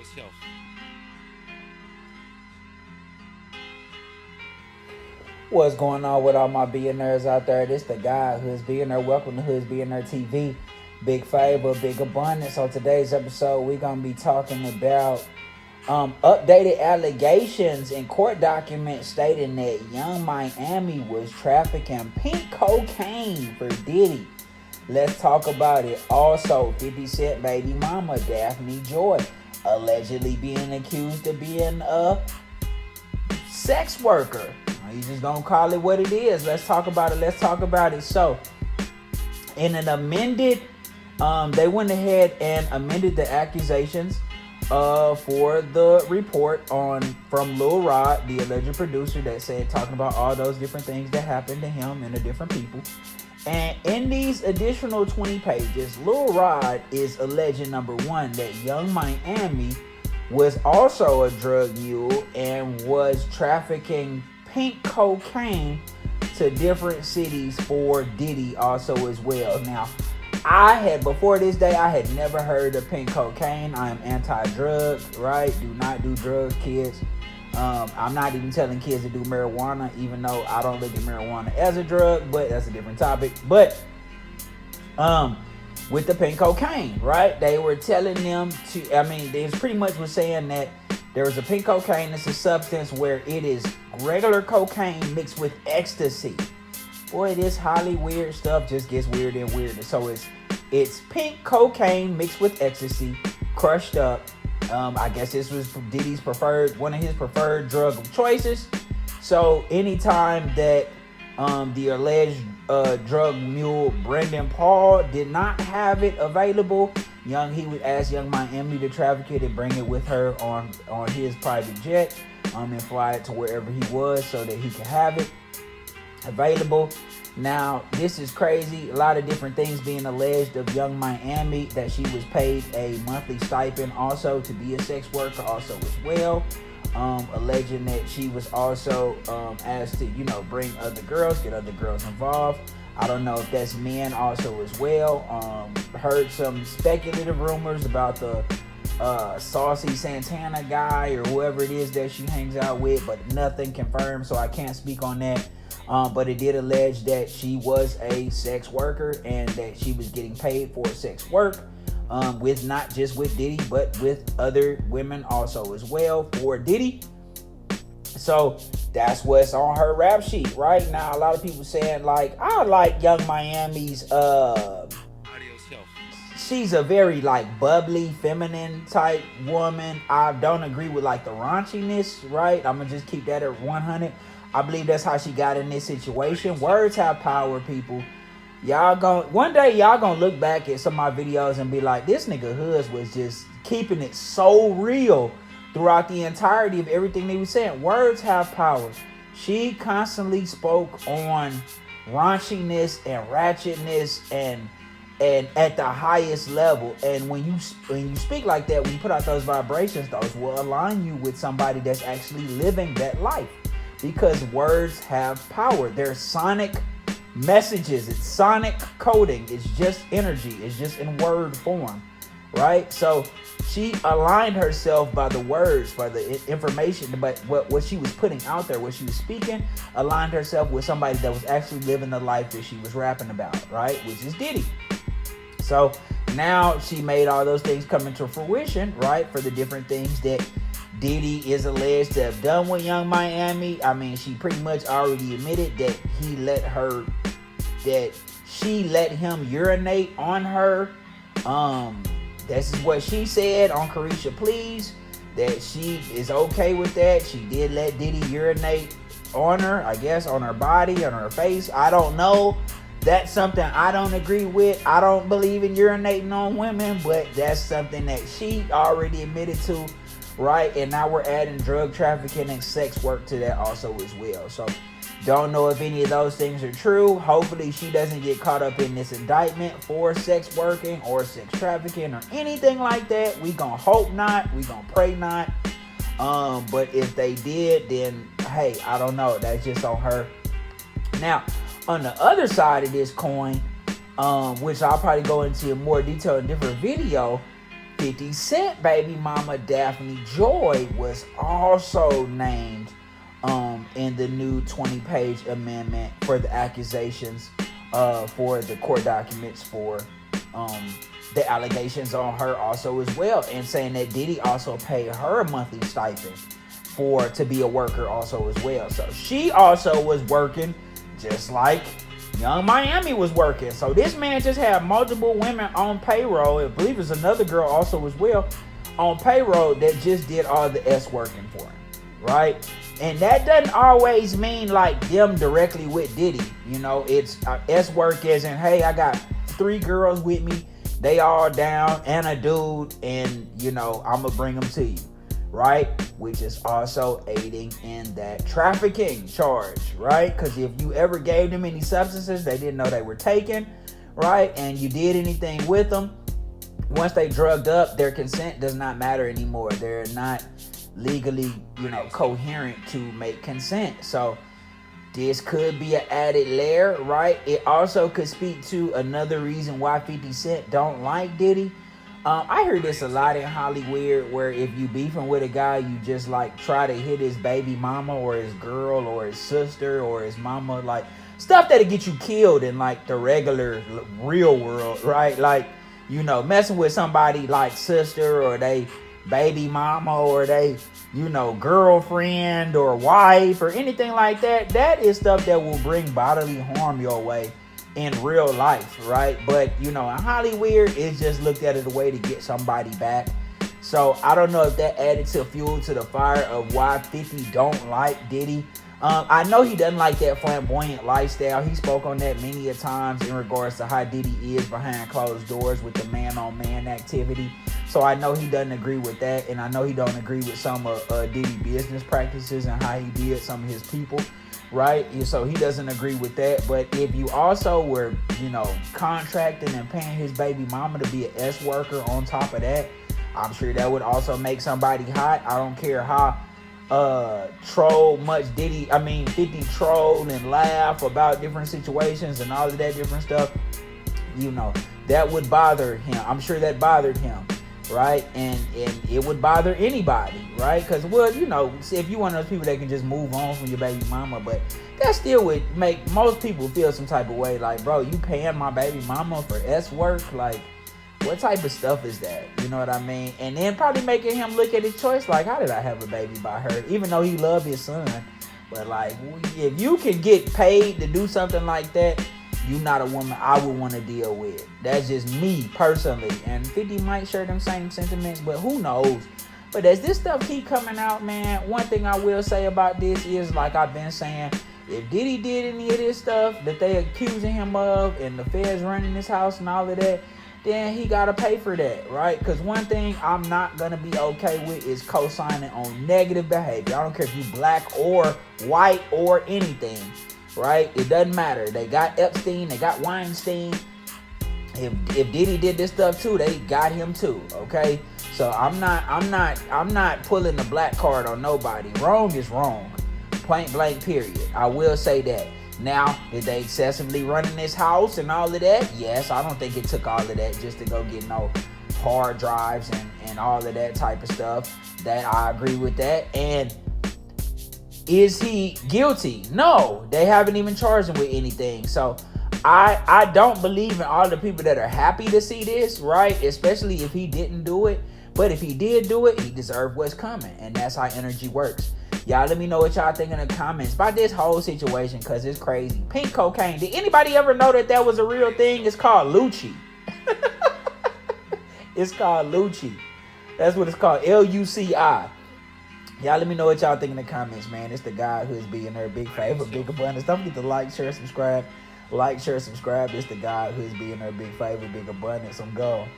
yourself. What's going on with all my billionaires out there? This the guy who's billionaire. Welcome to Who's Billionaire TV. Big favor, big abundance. On today's episode, we're gonna be talking about updated allegations in court documents stating that Young Miami was trafficking pink cocaine for Diddy. Let's talk about it. Also, 50 Cent baby mama Daphne Joy allegedly being accused of being a sex worker. You just gonna call it what it is. Let's talk about it. So, in an amended, they went ahead and amended the accusations for the report from Lil Rod, the alleged producer that said, talking about all those different things that happened to him and the different people. And in these additional 20 pages, Lil Rod is alleging, number one, that Young Miami was also a drug mule and was trafficking pink cocaine to different cities for Diddy also as well. Now, before this day, I had never heard of pink cocaine. I am anti-drug, right? Do not do drugs, kids. I'm not even telling kids to do marijuana, even though I don't look at marijuana as a drug, but that's a different topic. But with the pink cocaine, right? They were telling them they pretty much was saying that there was a pink cocaine. It's a substance where it is regular cocaine mixed with ecstasy. Boy, this highly weird stuff just gets weirder and weirder. So it's pink cocaine mixed with ecstasy, crushed up. I guess this was Diddy's one of his preferred drug of choices. So anytime that the alleged drug mule Brendan Paul did not have it available, he would ask Young Miami to traffic it and bring it with her on his private jet, and fly it to wherever he was so that he could have it available. Now, this is crazy. A lot of different things being alleged of Young Miami, that she was paid a monthly stipend also to be a sex worker also as well. Alleging that she was also asked to, bring other girls, get other girls involved. I don't know if that's men also as well. Heard some speculative rumors about the Saucy Santana guy or whoever it is that she hangs out with, but nothing confirmed, so I can't speak on that. But it did allege that she was a sex worker and that she was getting paid for sex work, with not just with Diddy, but with other women also as well for Diddy. So that's what's on her rap sheet right now. A lot of people saying, like, I like Young Miami's she's a very bubbly, feminine type woman. I don't agree with the raunchiness, right? I'm gonna just keep that at 100. I believe that's how she got in this situation. Words have power, people. One day y'all gonna look back at some of my videos and be like, this nigga Hoods was just keeping it so real throughout the entirety of everything they were saying. Words have power. She constantly spoke on raunchiness and ratchetness and at the highest level. And when you speak like that, when you put out those vibrations, those will align you with somebody that's actually living that life. Because words have power. They're sonic messages. It's sonic coding. It's just energy. It's just in word form, right? So she aligned herself by the words, by the information, but what she was putting out there, what she was speaking, aligned herself with somebody that was actually living the life that she was rapping about, right? Which is Diddy. So now she made all those things come into fruition, right? For the different things that Diddy is alleged to have done with Young Miami. I mean, she pretty much already admitted that she let him urinate on her. This is what she said on Carisha Please, that she is okay with that. She did let Diddy urinate on her, I guess, on her body, on her face. I don't know. That's something I don't agree with. I don't believe in urinating on women, but that's something that she already admitted to. Right, and now we're adding drug trafficking and sex work to that also as well. So don't know if any of those things are true. Hopefully she doesn't get caught up in this indictment for sex working or sex trafficking or anything like that. We gonna hope not. We gonna pray not. But if they did, then hey, I don't know. That's just on her. Now, on the other side of this coin, which I'll probably go into in more detail in a different video, 50 Cent baby mama Daphne Joy was also named in the new 20-page amendment for the accusations for the court documents for the allegations on her also as well, and saying that Diddy also paid her a monthly stipend to be a worker also as well. So she also was working just like Young Miami was working. So this man just had multiple women on payroll. I believe there's another girl also as well on payroll that just did all the S working for him, right? And that doesn't always mean like them directly with Diddy. You know, it's S work as in, hey, I got 3 girls with me. They all down and a dude, and you know, I'm gonna bring them to you, right? Which is also aiding in that trafficking charge, right? Because if you ever gave them any substances they didn't know they were taking, right, and you did anything with them, once they drugged up, their consent does not matter anymore. They're not legally, you know, coherent to make consent. So this could be an added layer, right? It also could speak to another reason why 50 Cent don't like Diddy. I heard this a lot in Hollywood, where if you beefing with a guy, you just like try to hit his baby mama or his girl or his sister or his mama, like stuff that'll get you killed in like the regular real world, right? Like, you know, messing with somebody like sister or they baby mama or they, you know, girlfriend or wife or anything like that. That is stuff that will bring bodily harm your way in real life, right? But you know, in Hollywood, it's just looked at as a way to get somebody back. So I don't know if that added to fuel to the fire of why 50 don't like Diddy. I know he doesn't like that flamboyant lifestyle. He spoke on that many a times in regards to how Diddy is behind closed doors with the man-on-man activity. So I know he doesn't agree with that, and I know he don't agree with some of Diddy business practices and how he did some of his people, right? So he doesn't agree with that. But if you also were, you know, contracting and paying his baby mama to be an S worker on top of that, I'm sure that would also make somebody hot. I don't care how troll much 50 troll and laugh about different situations and all of that different stuff, you know, that would bother him. I'm sure that bothered him, right? And it would bother anybody, right? Because, well, you know, if you one of those people that can just move on from your baby mama, but that still would make most people feel some type of way, like, bro, you paying my baby mama for S work? Like, what type of stuff is that? You know what I mean? And then probably making him look at his choice like, how did I have a baby by her? Even though he loved his son. But like, if you can get paid to do something like that, you're not a woman I would want to deal with. That's just me personally. And 50 might share them same sentiments, but who knows? But as this stuff keep coming out, man, one thing I will say about this is, like I've been saying, if Diddy did any of this stuff that they accusing him of and the feds running his house and all of that, then he got to pay for that, right? Because one thing I'm not going to be okay with is co-signing on negative behavior. I don't care if you black or white or anything, right? It doesn't matter. They got Epstein, they got Weinstein. If Diddy did this stuff too, they got him too, okay? So I'm not pulling the black card on nobody. Wrong is wrong. Point blank, period. I will say that. Now, did they excessively run in this house and all of that? Yes, I don't think it took all of that just to go get no hard drives and all of that type of stuff. That I agree with that. And is he guilty? No, they haven't even charged him with anything. So I don't believe in all the people that are happy to see this, right? Especially if he didn't do it. But if he did do it, he deserved what's coming. And that's how energy works. Y'all let me know what y'all think in the comments about this whole situation, because it's crazy. Pink cocaine. Did anybody ever know that was a real thing? It's called Lucci. It's called Lucci. That's what it's called. L-U-C-I. Y'all let me know what y'all think in the comments, man. It's the guy who is being their big favor, big abundance. Don't forget to like, share, subscribe. Like, share, subscribe. It's the guy who is being their big favor, big abundance. I'm gone.